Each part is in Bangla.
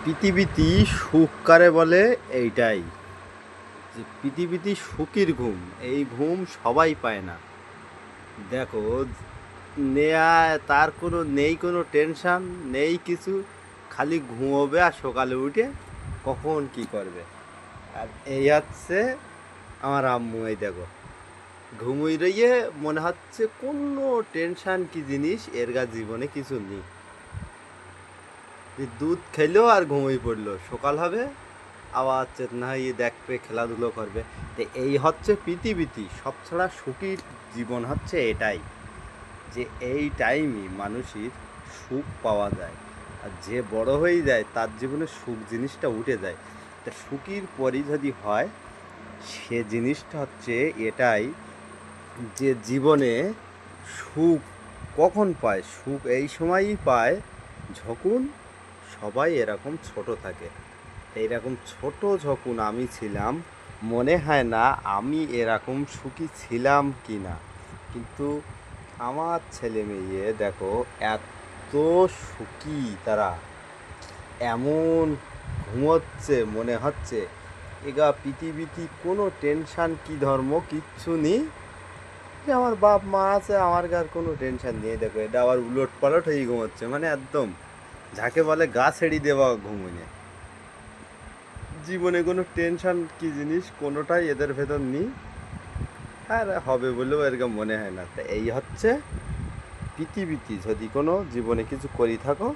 পৃথিবীতে সুখ কারে বলে এইটাই যে পৃথিবীতে সুখের ঘুম, এই ঘুম সবাই পায় না। দেখো, নেয়া তার কোনো নেই, কোনো টেনশন নেই কিছু, খালি ঘুমোবে আর সকালে উঠে কখন কি করবে। আর এই হচ্ছে আমার আম্মু। এই দেখো, ঘুমুই রইয়ে মনে হচ্ছে কোনো টেনশন কি জিনিস এর গা জীবনে কিছু নেই। যে দুধ খেলো আর ঘুমিয়ে পড়লো, সকাল হবে আবার চেতনা হয়ে দেখবে, খেলাধুলো করবে। তো এই হচ্ছে পৃথিবীতে সব ছাড়া সুখী জীবন হচ্ছে এটাই, যে এই টাইমই মানুষের সুখ পাওয়া যায়। আর যে বড় হয়ে যায় তার জীবনে সুখ জিনিসটা উঠে যায়। তা সুখীর পরই যদি হয়, সে জিনিসটা হচ্ছে এটাই, যে জীবনে সুখ কখন পায়? সুখ এই সময়ই পায় যখন সবাই এরকম ছোট থাকে। এইরকম ছোট যখন আমি ছিলাম, মনে হয় না আমি এরকম সুখী ছিলাম কি না। কিন্তু আমার ছেলে মেয়ে দেখো, এত সুখী তারা, এমন ঘুমোচ্ছে মনে হচ্ছে এগা পৃথিবীতে কোনো টেনশান কি ধর্ম কিচ্ছু নেই। যে আমার বাপ মা আছে, আমার আর কোনো টেনশন নেই। দেখো, এটা আবার উলট পালট হয়ে ঘুমোচ্ছে, মানে একদম যাকে বলে গা ছেড়ে দেওয়া ঘুমোনে। জীবনে কোনো টেনশন কি জিনিস কোনোটাই এদের ভেতর নেই, আর হবে বলেও এরকম মনে হয় না। তা এই হচ্ছে পৃথিবীতে যদি কোনো জীবনে কিছু করি থাকো,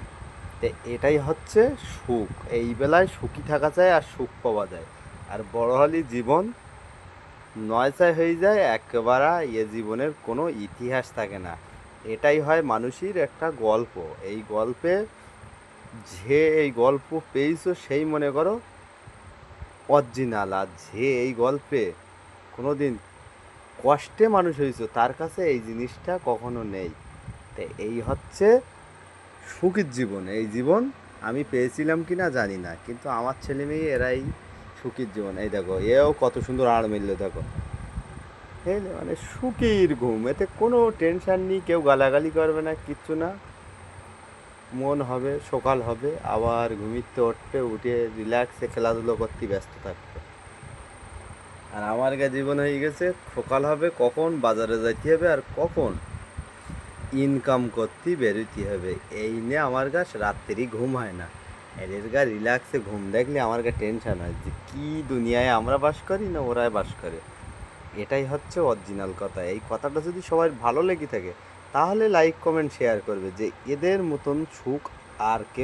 তো এটাই হচ্ছে সুখ। এই বেলায় সুখী থাকা যায় আর সুখ পাওয়া যায়। আর বড় হলে জীবন নয়ছাই হয়ে যায় একেবারে, এ জীবনের কোনো ইতিহাস থাকে না। এটাই হয় মানুষের একটা গল্প। এই গল্পে যে এই গল্প পেয়েছো সেই মনে করো অরিজিনাল, আর যে এই গল্পে কোনো দিন কষ্টে মানুষ হয়েছে তার কাছে এই জিনিসটা কখনো নেই। তো এই হচ্ছে সুখের জীবন। এই জীবন আমি পেয়েছিলাম কি না জানি না, কিন্তু আমার ছেলে মেয়ে এরাই সুখের জীবন। এই দেখো, এও কত সুন্দর আড় মিললো দেখো। এই মানে সুখের ঘুম, এতে কোনো টেনশন নেই, কেউ গালাগালি করবে না, কিচ্ছু না। মন হবে, সকাল হবে, আবার ঘুমিতে উঠবে, উঠে রিল্যাক্সে খেলাধুলো করতে ব্যস্ত থাকবে। আর আমার জীবন হয়ে গেছে, সকাল হবে কখন বাজারে যাইতে হবে আর কখন ইনকাম করতে বেরোতে হবে। এই নিয়ে আমার রাত্রি ঘুম হয় না। এদের রিল্যাক্সে ঘুম দেখলে আমার টেনশন হয় যে কী দুনিয়ায় আমরা বাস করি না ওরাই বাস করে। এটাই হচ্ছে অরিজিনাল কথা। এই কথাটা যদি সবার ভালো লেগে থাকে, তাহলে লাইক কমেন্ট শেয়ার করবে, যে এদের মতন সুখ আর কেউ